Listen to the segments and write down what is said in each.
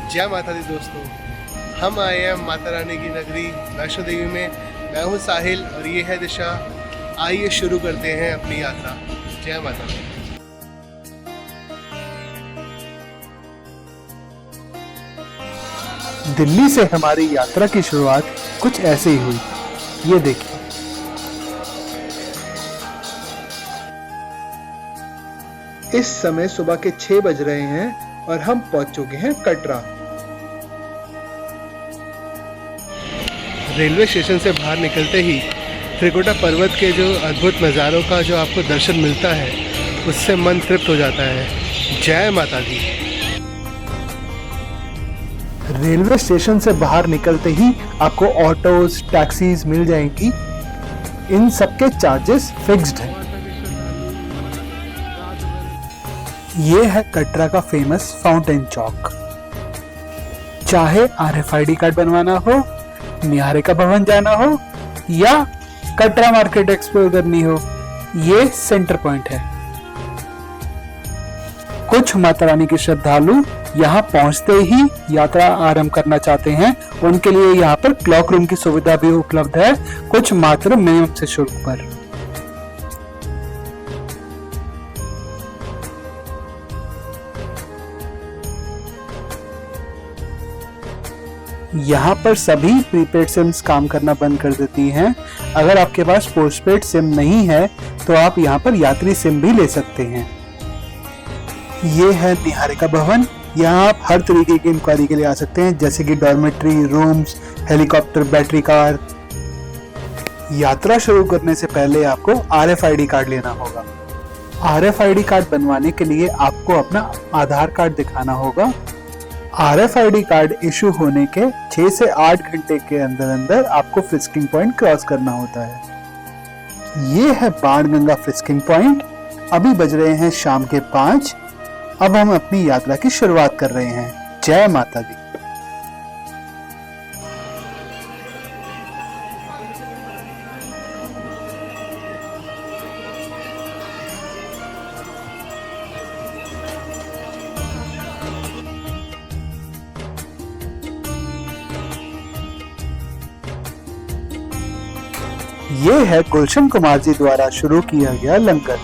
जय माता दी दोस्तों, हम आए हैं माता रानी की नगरी वैष्णो देवी में। मैं हूं साहिल और ये है दिशा। आइए शुरू करते हैं अपनी यात्रा। जय माता दी। दिल्ली से हमारी यात्रा की शुरुआत कुछ ऐसे ही हुई। ये देखिए, इस समय सुबह के 6 बज रहे हैं और हम पहुंच चुके हैं कटरा। रेलवे स्टेशन से बाहर निकलते ही त्रिकुटा पर्वत के जो अद्भुत नज़ारों का जो आपको दर्शन मिलता है, उससे मन तृप्त हो जाता है। जय माता दी। रेलवे स्टेशन से बाहर निकलते ही आपको ऑटोज, टैक्सीज मिल जाएंगी। इन सबके चार्जेस फिक्स्ड हैं। ये है कटरा का फेमस फाउंटेन चौक। चाहे RFID कार्ड बनवाना हो, निहारिका भवन जाना हो या कटरा मार्केट एक्सप्लोर करनी हो, ये सेंटर पॉइंट है। कुछ माता रानी के श्रद्धालु यहाँ पहुंचते ही यात्रा आरंभ करना चाहते हैं, उनके लिए यहाँ पर क्लॉक रूम की सुविधा भी उपलब्ध है, कुछ मात्र मिनिमम से शुल्क पर। यहाँ पर सभी प्रीपेड सिम्स काम करना बंद कर देती हैं। अगर आपके पास पोस्टपेड सिम नहीं है तो आप यहाँ पर यात्री सिम भी ले सकते हैं। ये है निहारिका भवन। यहाँ आप हर तरीके की इंक्वायरी के लिए आ सकते हैं, जैसे कि dormitory, rooms, helicopter, battery car. यात्रा शुरू करने से पहले आपको RFID कार्ड लेना होगा। RFID कार्ड बनवाने के लिए आपको अपना आधार कार्ड दिखाना होगा। RFID कार्ड इशू होने के 6 से 8 घंटे के अंदर अंदर आपको फ्रिस्किंग पॉइंट क्रॉस करना होता है। ये है बाणगंगा फ्रिस्किंग पॉइंट। अभी बज रहे हैं शाम के 5। अब हम अपनी यात्रा की शुरुआत कर रहे हैं। जय माता दी। ये है गुलशन कुमार जी द्वारा शुरू किया गया लंगर।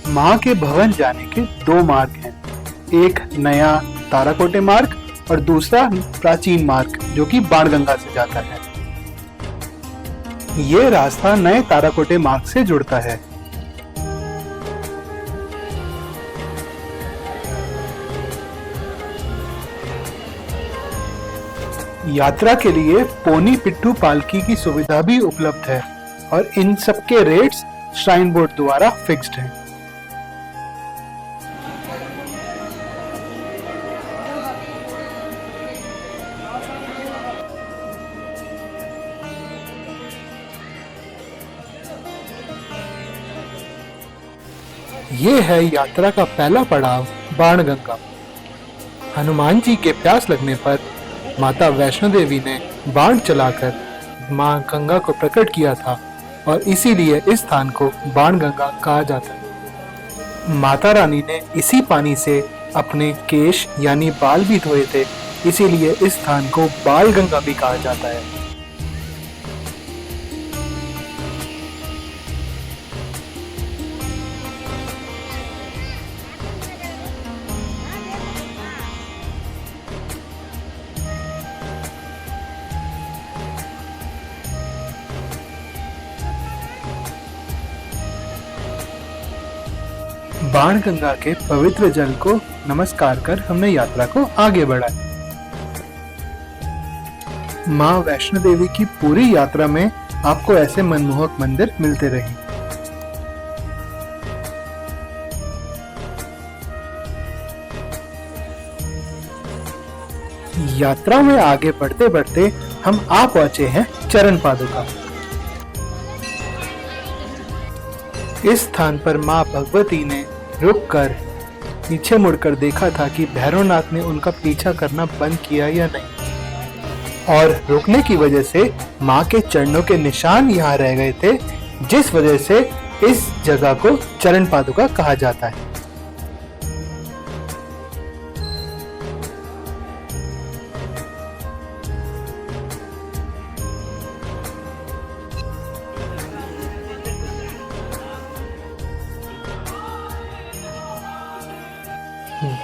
मां के भवन जाने के 2 मार्ग हैं, एक नया ताराकोटे मार्ग और दूसरा प्राचीन मार्ग जो कि बाणगंगा से जाता है। ये रास्ता नए ताराकोटे मार्ग से जुड़ता है। यात्रा के लिए पोनी पिट्ठू पालकी की सुविधा भी उपलब्ध है और इन सबके रेट्स श्राइन बोर्ड द्वारा फिक्स्ड हैं। ये है यात्रा का पहला पड़ाव बाणगंगा। हनुमान जी के प्यास लगने पर माता वैष्णो देवी ने बाण चलाकर मां गंगा को प्रकट किया था और इसीलिए इस स्थान को बाणगंगा कहा जाता है। माता रानी ने इसी पानी से अपने केश यानी बाल भी धोए थे, इसीलिए इस स्थान को बाल गंगा भी कहा जाता है। बाणगंगा के पवित्र जल को नमस्कार कर हमने यात्रा को आगे बढ़ाया। मां वैष्णो देवी की पूरी यात्रा में आपको ऐसे मनमोहक मंदिर मिलते रहे। यात्रा में आगे बढ़ते बढ़ते हम आ पहुंचे हैं चरण पादुका। इस स्थान पर मां भगवती ने रुककर पीछे मुड़कर देखा था कि भैरवनाथ ने उनका पीछा करना बंद किया या नहीं, और रुकने की वजह से मां के चरणों के निशान यहाँ रह गए थे, जिस वजह से इस जगह को चरण पादुका कहा जाता है।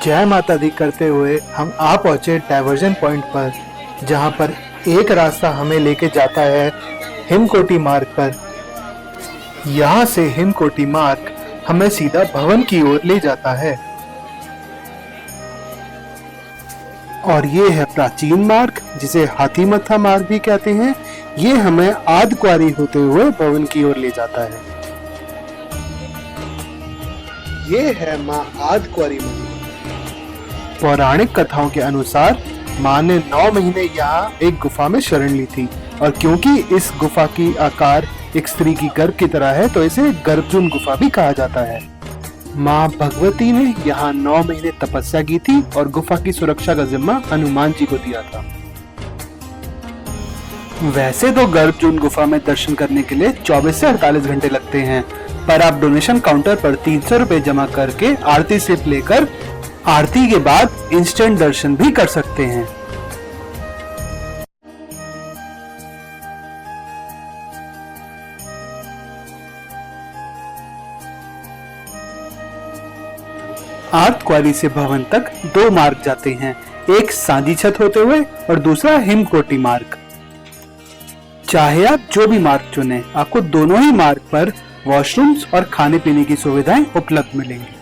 जय माता दी करते हुए हम आ पहुंचे डाइवर्जन पॉइंट पर, जहां पर एक रास्ता हमें लेके जाता है हिमकोटी मार्ग पर। यहाँ से हिमकोटी मार्ग हमें सीधा भवन की ओर ले जाता है। और ये है प्राचीन मार्ग, जिसे हाथी मत्था मार्ग भी कहते हैं। ये हमें आद्यक्वारी होते हुए भवन की ओर ले जाता है। ये है माँ आद्यक्वारी मंदिर। पौराणिक कथाओं के अनुसार माँ ने 9 महीने यहाँ एक गुफा में शरण ली थी, और क्योंकि इस गुफा की आकार एक स्त्री की गर्भ की तरह है, तो इसे गर्भजून गुफा भी कहा जाता है। माँ भगवती ने यहाँ 9 महीने तपस्या की थी और गुफा की सुरक्षा का जिम्मा हनुमान जी को दिया था। वैसे तो गर्भजून गुफा में दर्शन करने के लिए 24 से 48 घंटे लगते हैं, पर आप डोनेशन काउंटर पर 300 रुपए जमा करके आरती स्लिप लेकर आरती के बाद इंस्टेंट दर्शन भी कर सकते हैं। आर्तक्वारी से भवन तक 2 मार्ग जाते हैं, एक सांझी छत होते हुए और दूसरा हिमकोटी मार्ग। चाहे आप जो भी मार्ग चुने, आपको दोनों ही मार्ग पर वॉशरूम्स और खाने पीने की सुविधाएं उपलब्ध मिलेंगी।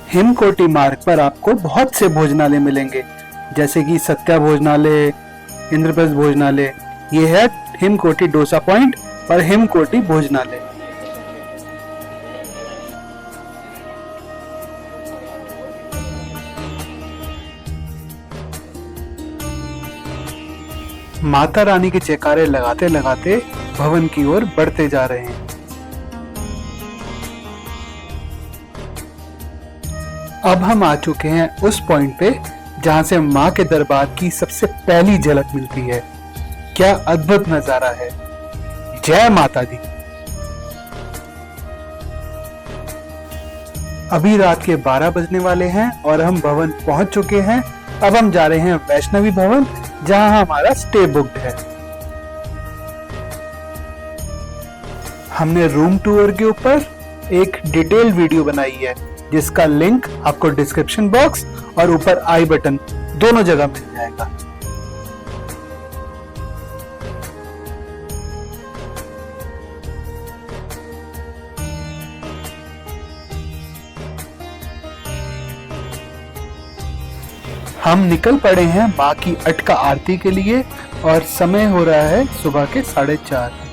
हिमकोटी मार्ग पर आपको बहुत से भोजनालय मिलेंगे, जैसे कि सत्या भोजनालय, इंद्रप्रस्थ भोजनालय। ये है हिमकोटी डोसा पॉइंट और हिमकोटी भोजनालय। माता रानी के जयकारे लगाते लगाते भवन की ओर बढ़ते जा रहे हैं। अब हम आ चुके हैं उस पॉइंट पे जहां से मां के दरबार की सबसे पहली झलक मिलती है। क्या अद्भुत नजारा है। जय माता दी। अभी रात के 12 बजने वाले हैं और हम भवन पहुंच चुके हैं। अब हम जा रहे हैं वैष्णवी भवन, जहां हमारा स्टे बुक्ड है। हमने रूम टूर के ऊपर एक डिटेल वीडियो बनाई है, जिसका लिंक आपको डिस्क्रिप्शन बॉक्स और ऊपर आई बटन दोनों जगह मिल जाएगा। हम निकल पड़े हैं माँ की अटका आरती के लिए और समय हो रहा है सुबह के 4:30।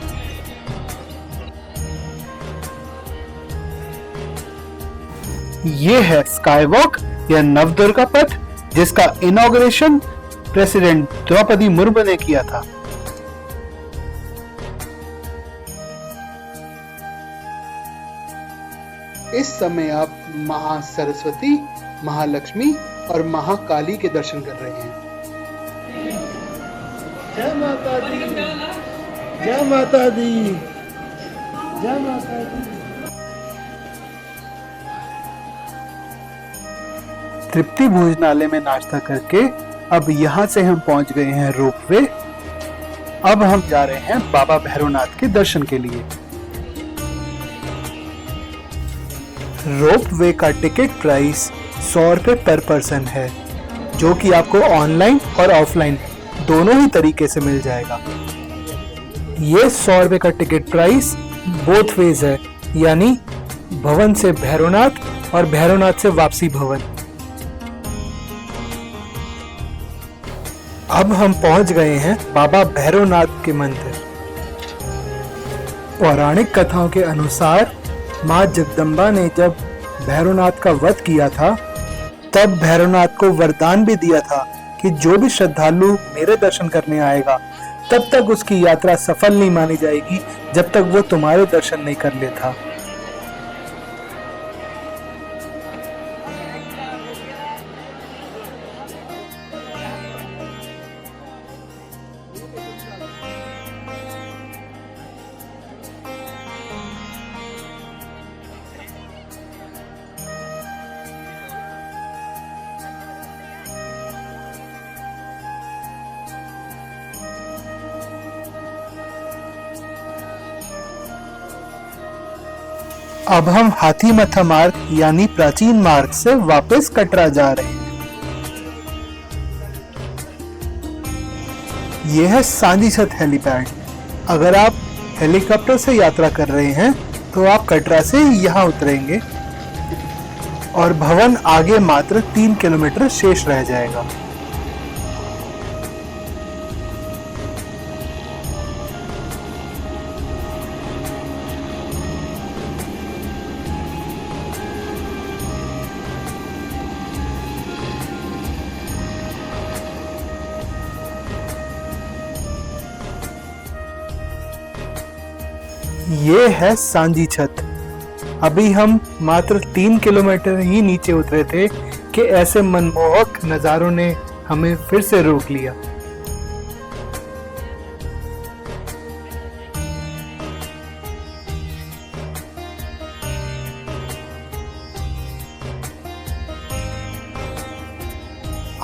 ये है स्काई वॉक या नवदुर्गा पथ, जिसका इनॉग्रेशन प्रेसिडेंट द्रौपदी मुर्मू ने किया था। इस समय आप महासरस्वती, महालक्ष्मी और महाकाली के दर्शन कर रहे हैं। जय माता दी, जय माता दी, जय माता दी। तृप्ति भोजनालय में नाश्ता करके अब यहाँ से हम पहुंच गए हैं रोपवे। अब हम जा रहे हैं बाबा भैरवनाथ के दर्शन के लिए। रोपवे का टिकट प्राइस 100 रुपए पर पर्सन है, जो कि आपको ऑनलाइन और ऑफलाइन दोनों ही तरीके से मिल जाएगा। ये 100 रुपए का टिकट प्राइस बोथ वेज है, यानी भवन से भैरवनाथ और भैरवनाथ से वापसी भवन। अब हम पहुंच गए हैं बाबा भैरवनाथ के मंदिर। पौराणिक कथाओं के अनुसार माँ जगदम्बा ने जब भैरवनाथ का वध किया था, तब भैरवनाथ को वरदान भी दिया था कि जो भी श्रद्धालु मेरे दर्शन करने आएगा, तब तक उसकी यात्रा सफल नहीं मानी जाएगी जब तक वो तुम्हारे दर्शन नहीं कर लेता। अब हम हाथीमथा मार्ग यानी प्राचीन मार्ग से वापस कटरा जा रहे हैं। यह है सांजीछत हेलीपैड। अगर आप हेलीकॉप्टर से यात्रा कर रहे हैं तो आप कटरा से यहाँ उतरेंगे और भवन आगे मात्र 3 किलोमीटर शेष रह जाएगा। ये है सांजीछत। अभी हम मात्र 3 किलोमीटर ही नीचे उतरे थे कि ऐसे मनमोहक नज़ारों ने हमें फिर से रोक लिया।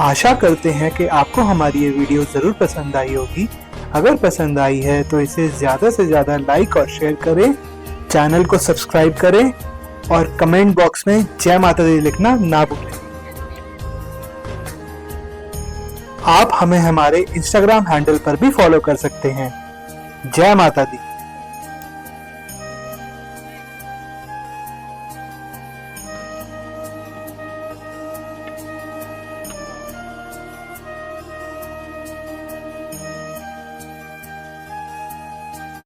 आशा करते हैं कि आपको हमारी ये वीडियो ज़रूर पसंद आई होगी। अगर पसंद आई है तो इसे ज़्यादा से ज़्यादा लाइक और शेयर करें, चैनल को सब्सक्राइब करें और कमेंट बॉक्स में जय माता दी लिखना ना भूलें। आप हमें हमारे इंस्टाग्राम हैंडल पर भी फॉलो कर सकते हैं। जय माता दी।